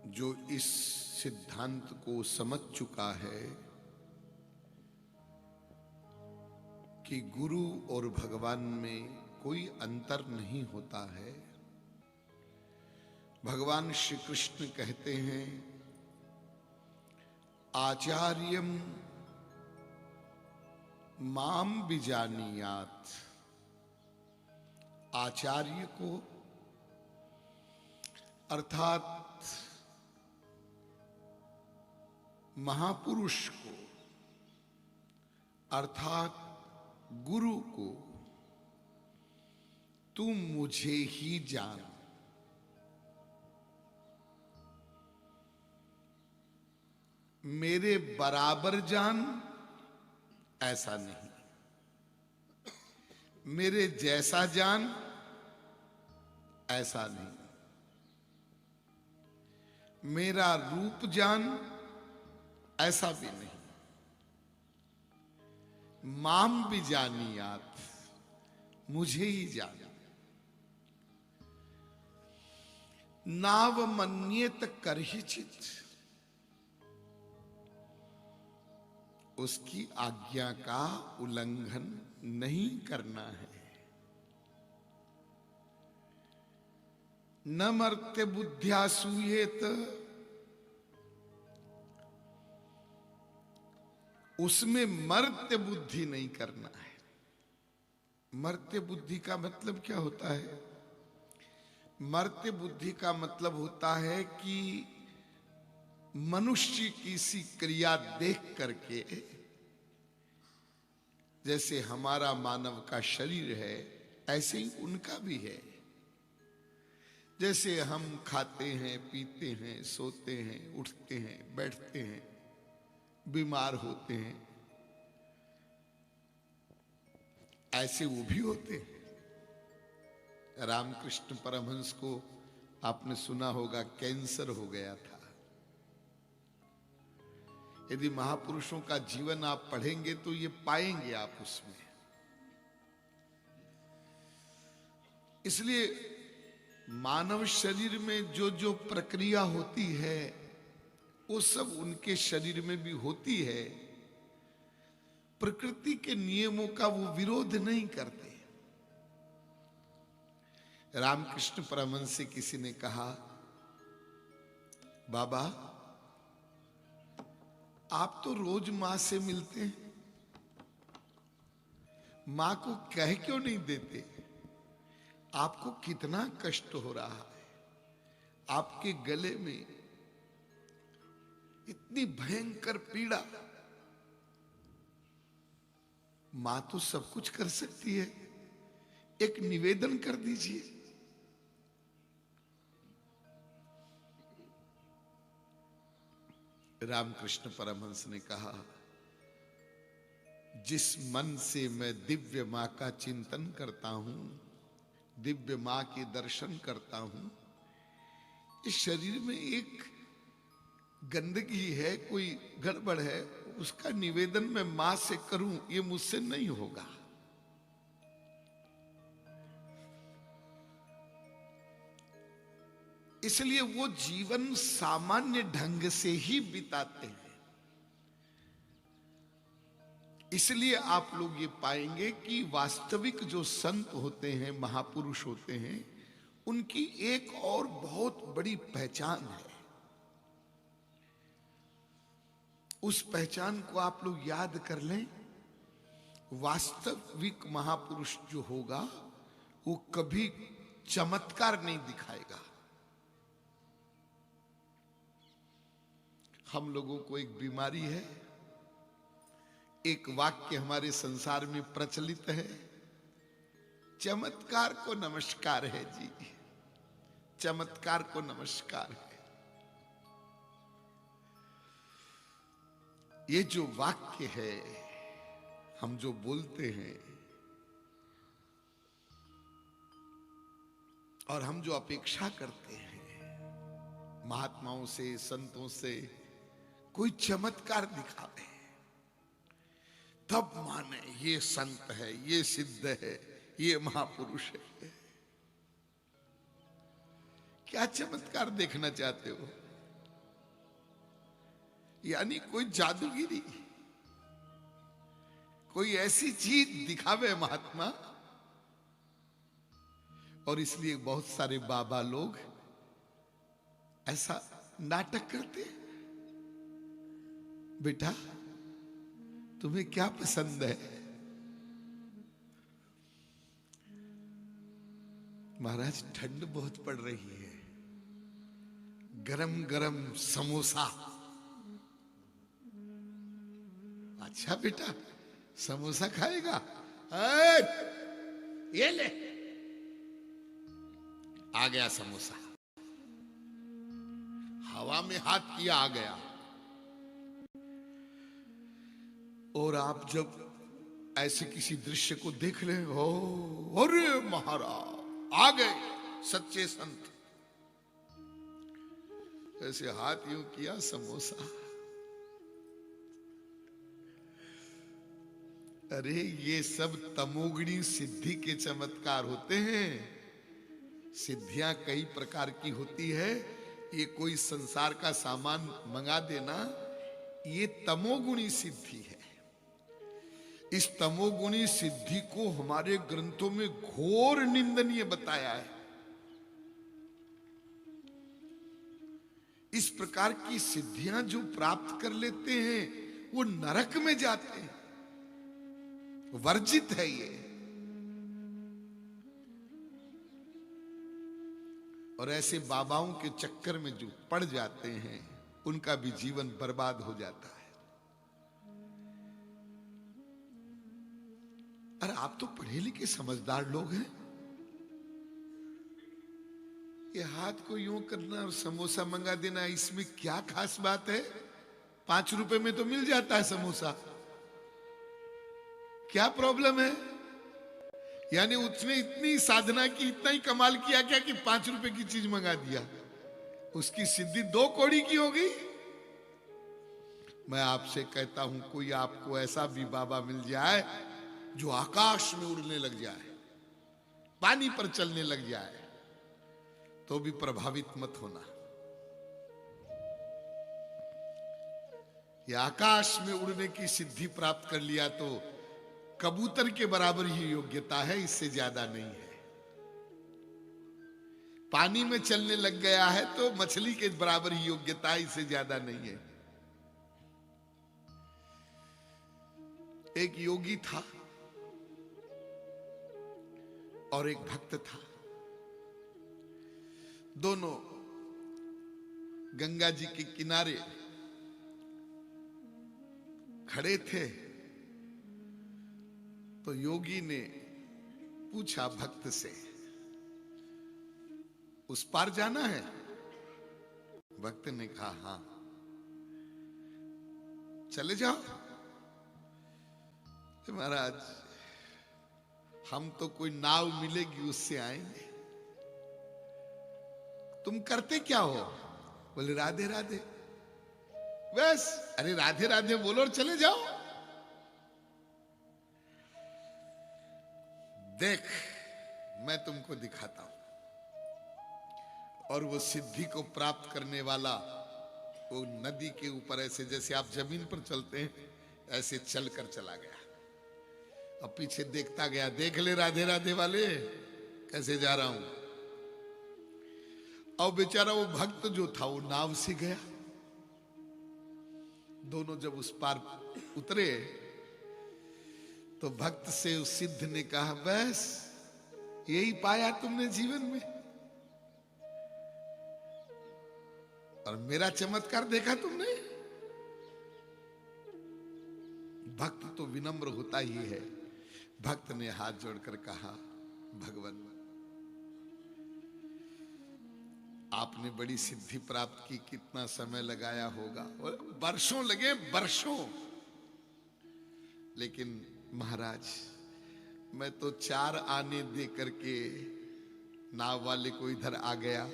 जो इस सिद्धांत को समझ चुका है कि गुरु और भगवान में कोई अंतर नहीं होता है। भगवान श्री कृष्ण कहते हैं, आचार्यम माम विजानीयात। आचार्य को अर्थात महापुरुष को अर्थात गुरु को तुम मुझे ही जान। मेरे बराबर जान ऐसा नहीं, मेरे जैसा जान ऐसा नहीं, मेरा रूप जान ऐसा भी नहीं। माम भी जानियात, मुझे ही जान। नाव मन्येत करहिचित, उसकी आज्ञा का उल्लंघन नहीं करना है। न मर्त्य बुद्ध्या सूयेत, उसमें मर्त्य बुद्धि नहीं करना है। मर्त्य बुद्धि का मतलब क्या होता है? मर्त्य बुद्धि का मतलब होता है कि मनुष्य किसी क्रिया देख करके, जैसे हमारा मानव का शरीर है ऐसे ही उनका भी है। जैसे हम खाते हैं, पीते हैं, सोते हैं, उठते हैं, बैठते हैं, बीमार होते हैं, ऐसे वो भी होते हैं। रामकृष्ण परमहंस को आपने सुना होगा, कैंसर हो गया था। यदि महापुरुषों का जीवन आप पढ़ेंगे तो ये पाएंगे आप उसमें। इसलिए मानव शरीर में जो जो प्रक्रिया होती है वो सब उनके शरीर में भी होती है। प्रकृति के नियमों का वो विरोध नहीं करते। रामकृष्ण परमहंस से किसी ने कहा, बाबा आप तो रोज मां से मिलते हैं, मां को कह क्यों नहीं देते? आपको कितना कष्ट हो रहा है, आपके गले में इतनी भयंकर पीड़ा। मां तो सब कुछ कर सकती है, एक निवेदन कर दीजिए। रामकृष्ण परमहंस ने कहा, जिस मन से मैं दिव्य मां का चिंतन करता हूं, दिव्य मां के दर्शन करता हूं, इस शरीर में एक गंदगी है, कोई गड़बड़ है, उसका निवेदन मैं मां से करूं, ये मुझसे नहीं होगा। इसलिए वो जीवन सामान्य ढंग से ही बिताते हैं। इसलिए आप लोग ये पाएंगे कि वास्तविक जो संत होते हैं, महापुरुष होते हैं, उनकी एक और बहुत बड़ी पहचान है। उस पहचान को आप लोग याद कर लें। वास्तविक महापुरुष जो होगा वो कभी चमत्कार नहीं दिखाएगा। हम लोगों को एक बीमारी है, एक वाक्य हमारे संसार में प्रचलित है, चमत्कार को नमस्कार है जी, चमत्कार को नमस्कार है। ये जो वाक्य है, हम जो बोलते हैं और हम जो अपेक्षा करते हैं महात्माओं से, संतों से, कोई चमत्कार दिखावे तब माने ये संत है, ये सिद्ध है, ये महापुरुष है। क्या चमत्कार देखना चाहते हो? यानी कोई जादूगिरी, कोई ऐसी चीज दिखावे महात्मा। और इसलिए बहुत सारे बाबा लोग ऐसा नाटक करते हैं। बेटा तुम्हें क्या पसंद है? महाराज ठंड बहुत पड़ रही है, गरम गरम समोसा। अच्छा बेटा समोसा खाएगा? ये ले, आ गया समोसा। हवा में हाथ किया, आ गया। और आप जब ऐसे किसी दृश्य को देख ले, हो अरे महाराज आ गए सच्चे संत, ऐसे हाथ यूं किया, समोसा। अरे ये सब तमोगुणी सिद्धि के चमत्कार होते हैं। सिद्धियां कई प्रकार की होती है। ये कोई संसार का सामान मंगा देना, ये तमोगुणी सिद्धि है। इस तमोगुणी सिद्धि को हमारे ग्रंथों में घोर निंदनीय बताया है। इस प्रकार की सिद्धियां जो प्राप्त कर लेते हैं वो नरक में जाते हैं, वर्जित है ये। और ऐसे बाबाओं के चक्कर में जो पड़ जाते हैं उनका भी जीवन बर्बाद हो जाता है। अरे आप तो पढ़े लिखे समझदार लोग हैं, ये हाथ को यूं करना और समोसा मंगा देना, इसमें क्या खास बात है? 5 रुपए में तो मिल जाता है समोसा, क्या प्रॉब्लम है? यानी उसने इतनी साधना की, इतना ही कमाल किया क्या कि 5 रुपए की चीज मंगा दिया, उसकी सिद्धि 2 कौड़ी की होगी। मैं आपसे कहता हूं कोई आपको ऐसा भी बाबा मिल जाए जो आकाश में उड़ने लग जाए, पानी पर चलने लग जाए, तो भी प्रभावित मत होना। ये आकाश में उड़ने की सिद्धि प्राप्त कर लिया तो कबूतर के बराबर ही योग्यता है, इससे ज्यादा नहीं है। पानी में चलने लग गया है तो मछली के बराबर ही योग्यता है, इससे ज्यादा नहीं है। एक योगी था और एक भक्त था, दोनों गंगा जी के किनारे खड़े थे। तो योगी ने पूछा भक्त से, उस पार जाना है? भक्त ने कहा हां। चले जाओ। महाराज हम तो कोई नाव मिलेगी उससे आएंगे, तुम करते क्या हो? बोले राधे राधे। बस, अरे राधे राधे बोलो और चले जाओ। देख मैं तुमको दिखाता हूं। और वो सिद्धि को प्राप्त करने वाला वो नदी के ऊपर ऐसे, जैसे आप जमीन पर चलते हैं ऐसे चलकर चला गया। अब पीछे देखता गया, देख ले राधे राधे वाले कैसे जा रहा हूं। और बेचारा वो भक्त जो था वो नाव से गया। दोनों जब उस पार उतरे तो भक्त से उस सिद्ध ने कहा, बस यही पाया तुमने जीवन में? और मेरा चमत्कार देखा तुमने? भक्त तो विनम्र होता ही है। भक्त ने हाथ जोड़कर कहा, भगवान आपने बड़ी सिद्धि प्राप्त की, कितना समय लगाया होगा? वर्षों लगे, वर्षों। लेकिन महाराज मैं तो 4 आने दे करके नाव वाले को इधर आ गया।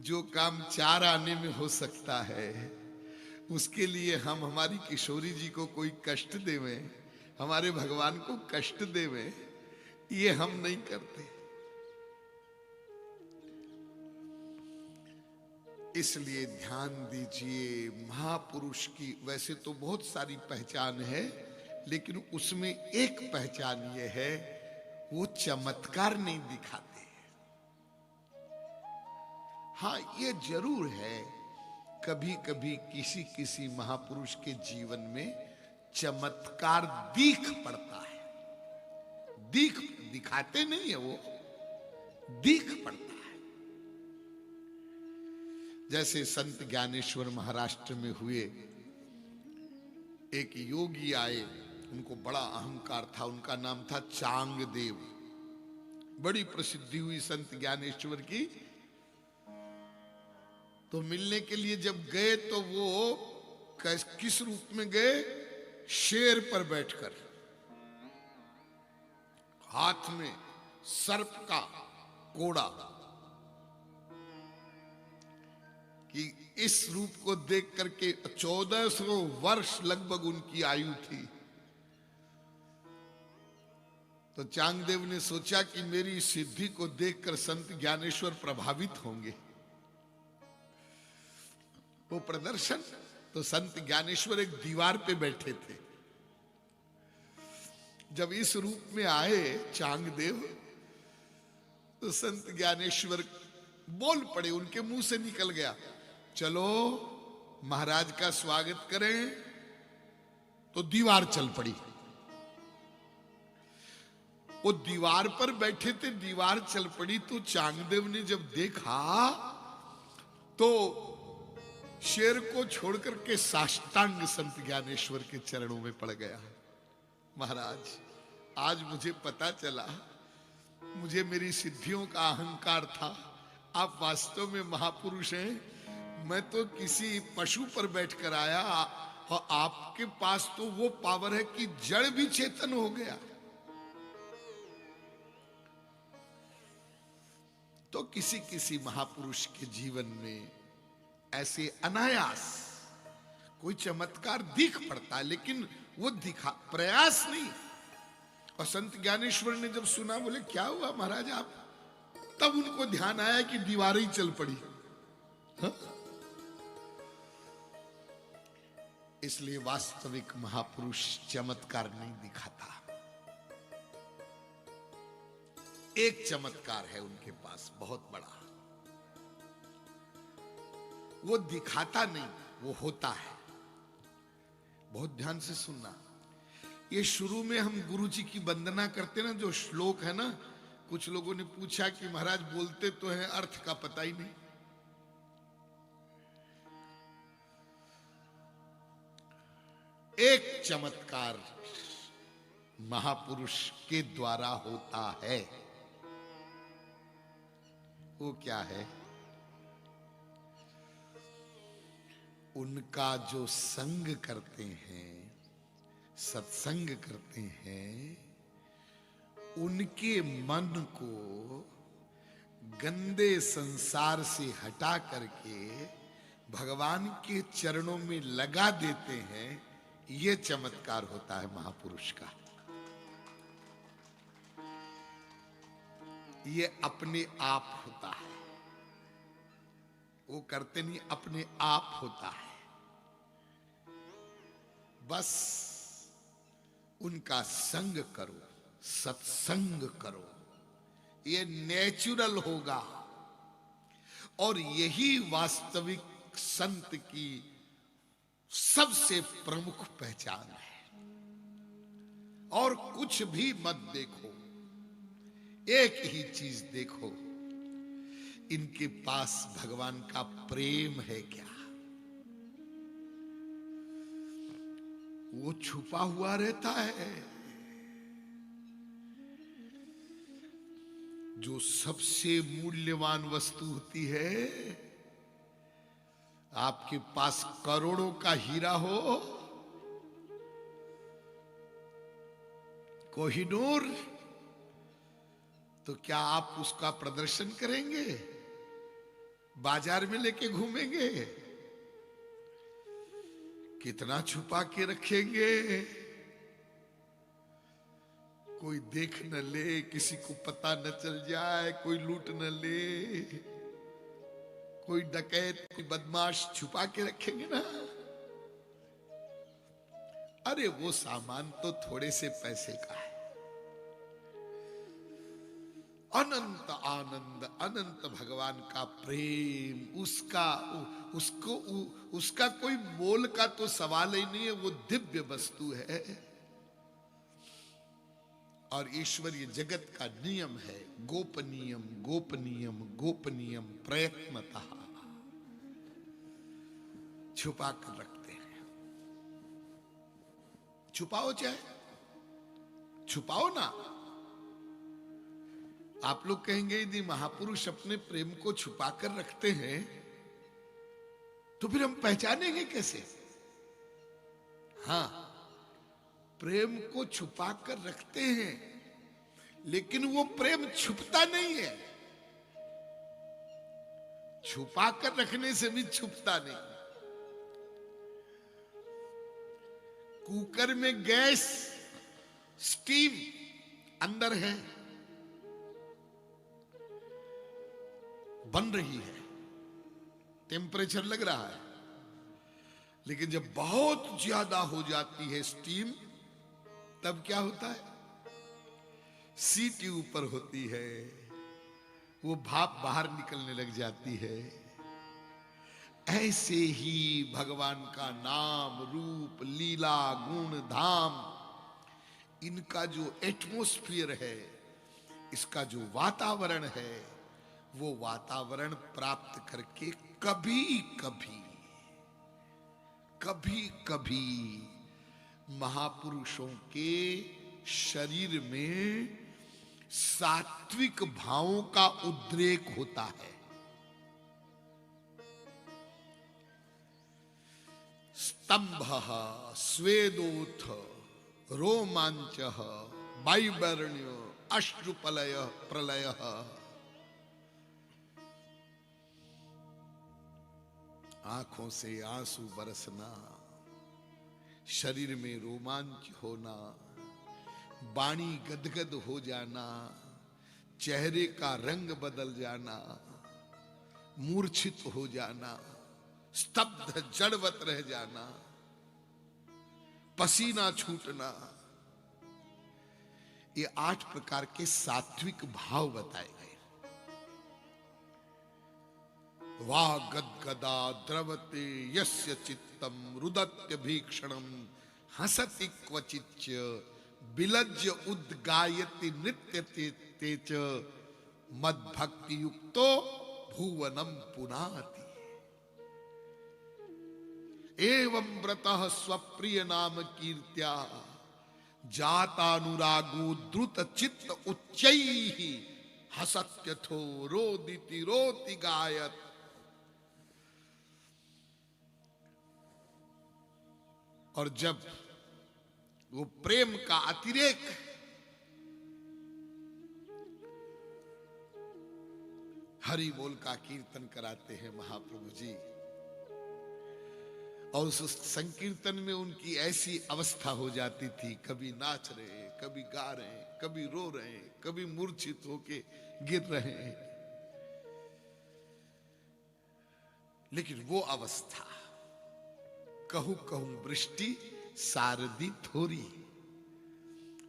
जो काम 4 आने में हो सकता है उसके लिए हम हमारी किशोरी जी को कोई कष्ट देवें, हमारे भगवान को कष्ट देवें, ये हम नहीं करते। इसलिए ध्यान दीजिए, महापुरुष की वैसे तो बहुत सारी पहचान है, लेकिन उसमें एक पहचान ये है, वो चमत्कार नहीं दिखाते। हाँ, ये जरूर है, कभी कभी किसी किसी महापुरुष के जीवन में चमत्कार दिख पड़ता है। दिखाते नहीं है, वो दिख पड़ता है। जैसे संत ज्ञानेश्वर महाराष्ट्र में हुए, एक योगी आए, उनको बड़ा अहंकार था, उनका नाम था चांगदेव। बड़ी प्रसिद्धि हुई संत ज्ञानेश्वर की। तो मिलने के लिए जब गए तो वो किस रूप में गए? शेर पर बैठकर, हाथ में सर्प का कोड़ा, कि इस रूप को देख करके 1400 वर्ष लगभग उनकी आयु थी। तो चांगदेव ने सोचा कि मेरी सिद्धि को देखकर संत ज्ञानेश्वर प्रभावित होंगे। वो प्रदर्शन, तो संत ज्ञानेश्वर एक दीवार पे बैठे थे। जब इस रूप में आए चांगदेव, तो संत ज्ञानेश्वर बोल पड़े, उनके मुंह से निकल गया, चलो महाराज का स्वागत करें। तो दीवार चल पड़ी। वो दीवार पर बैठे थे, दीवार चल पड़ी। तो चांगदेव ने जब देखा तो शेर को छोड़कर के साष्टांग संत ज्ञानेश्वर के चरणों में पड़ गया। महाराज, आज मुझे पता चला, मुझे मेरी सिद्धियों का अहंकार था, आप वास्तव में महापुरुष हैं। मैं तो किसी पशु पर बैठकर आया, और आपके पास तो वो पावर है कि जड़ भी चेतन हो गया। तो किसी किसी महापुरुष के जीवन में ऐसे अनायास कोई चमत्कार दिख पड़ता है, लेकिन वो दिखा प्रयास नहीं। और संत ज्ञानेश्वर ने जब सुना, बोले क्या हुआ महाराज आप? तब उनको ध्यान आया कि दीवारें ही चल पड़ी। हा? इसलिए वास्तविक महापुरुष चमत्कार नहीं दिखाता। एक चमत्कार है उनके पास बहुत बड़ा, वो दिखाता नहीं, वो होता है। बहुत ध्यान से सुनना। ये शुरू में हम गुरु जी की वंदना करते ना, जो श्लोक है ना, कुछ लोगों ने पूछा कि महाराज बोलते तो हैं, अर्थ का पता ही नहीं। एक चमत्कार महापुरुष के द्वारा होता है। वो क्या है? उनका जो संग करते हैं, सत्संग करते हैं, उनके मन को गंदे संसार से हटा करके भगवान के चरणों में लगा देते हैं। ये चमत्कार होता है महापुरुष का। ये अपने आप होता है, वो करते नहीं, अपने आप होता है। बस उनका संग करो, सत्संग करो, ये नेचुरल होगा। और यही वास्तविक संत की सबसे प्रमुख पहचान है। और कुछ भी मत देखो, एक ही चीज देखो, इनके पास भगवान का प्रेम है क्या? वो छुपा हुआ रहता है। जो सबसे मूल्यवान वस्तु होती है, आपके पास करोड़ों का हीरा हो, कोहिनूर, तो क्या आप उसका प्रदर्शन करेंगे? बाजार में लेके घूमेंगे? कितना छुपा के रखेंगे? कोई देख न ले, किसी को पता न चल जाए, कोई लूट न ले, कोई डकैत, कोई बदमाश छुपा के रखेंगे ना। अरे वो सामान तो थोड़े से पैसे का है। अनंत आनंद, अनंत भगवान का प्रेम, उसका कोई मोल का तो सवाल ही नहीं है। वो दिव्य वस्तु है और ईश्वरीय जगत का नियम है, गोपनीयम गोपनीयम गोपनीयम प्रयत्नतः छुपा कर रखते हैं। छुपाओ, चाहे छुपाओ ना। आप लोग कहेंगे यदि महापुरुष अपने प्रेम को छुपा कर रखते हैं तो फिर हम पहचानेंगे कैसे? हां, प्रेम को छुपा कर रखते हैं, लेकिन वो प्रेम छुपता नहीं है। छुपा कर रखने से भी छुपता नहीं। कुकर में गैस, स्टीम अंदर है, बन रही है, टेम्परेचर लग रहा है, लेकिन जब बहुत ज्यादा हो जाती है स्टीम, तब क्या होता है? सीटी ऊपर होती है, वो भाप बाहर निकलने लग जाती है। ऐसे ही भगवान का नाम, रूप, लीला, गुण, धाम, इनका जो एटमॉस्फेयर है, इसका जो वातावरण है, वो वातावरण प्राप्त करके कभी कभी कभी कभी महापुरुषों के शरीर में सात्विक भावों का उद्रेक होता है। स्तंभः, स्वेदोत्थ, रोमांचः, वैवर्ण्य, अश्रुपलयः, प्रलयः, आंखों से आंसू बरसना, शरीर में रोमांच होना, वाणी गदगद हो जाना, चेहरे का रंग बदल जाना, मूर्छित हो जाना, स्तब्ध जड़वत रह जाना, पसीना छूटना, ये 8 प्रकार के सात्विक भाव बताए गए। वा गदगदा द्रवते यस्य चित्तम रुदत्य भीक्षणम हसति क्वचिच्च विलज्य उद्गायति नृत्यते तेच मद्भक्ति युक्तो भुवनम पुनाति। एवं व्रतः स्वप्रिय नाम कीर्त्या जातानुरागो द्रुत चित्त उच्चैः हसत्यथो रोदिति रोति गायत। और जब वो प्रेम का अतिरेक हरि बोल का कीर्तन कराते हैं महाप्रभु जी, और उस संकीर्तन में उनकी ऐसी अवस्था हो जाती थी, कभी नाच रहे, कभी गा रहे, कभी रो रहे, कभी मूर्छित होके गिर रहे हैं, लेकिन वो अवस्था, कहूं कहूं वृष्टि सारदी थोरी,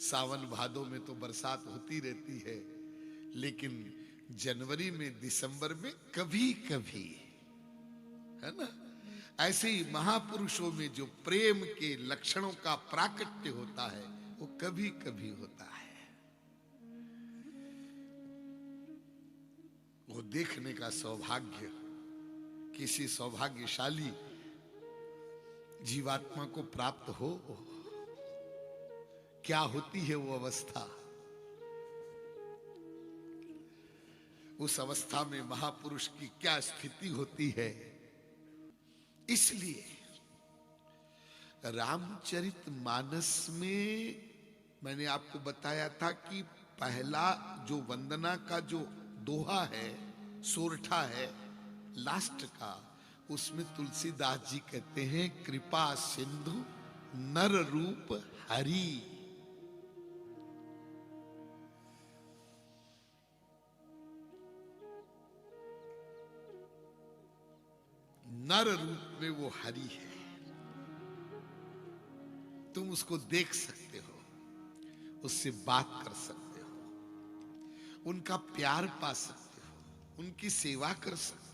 सावन भादों में तो बरसात होती रहती है, लेकिन जनवरी में, दिसंबर में कभी कभी, है ना? ऐसे ही महापुरुषों में जो प्रेम के लक्षणों का प्राकट्य होता है, वो कभी कभी होता है। वो देखने का सौभाग्य किसी सौभाग्यशाली जीवात्मा को प्राप्त हो, क्या होती है वो अवस्था? उस अवस्था में महापुरुष की क्या स्थिति होती है? इसलिए रामचरितमानस में मैंने आपको बताया था कि पहला जो वंदना का जो दोहा है, सोरठा है लास्ट का, उसमें तुलसीदास जी कहते हैं कृपा सिंधु नर रूप हरि। नर रूप में वो हरि है। तुम उसको देख सकते हो, उससे बात कर सकते हो, उनका प्यार पा सकते हो, उनकी सेवा कर सकते हो।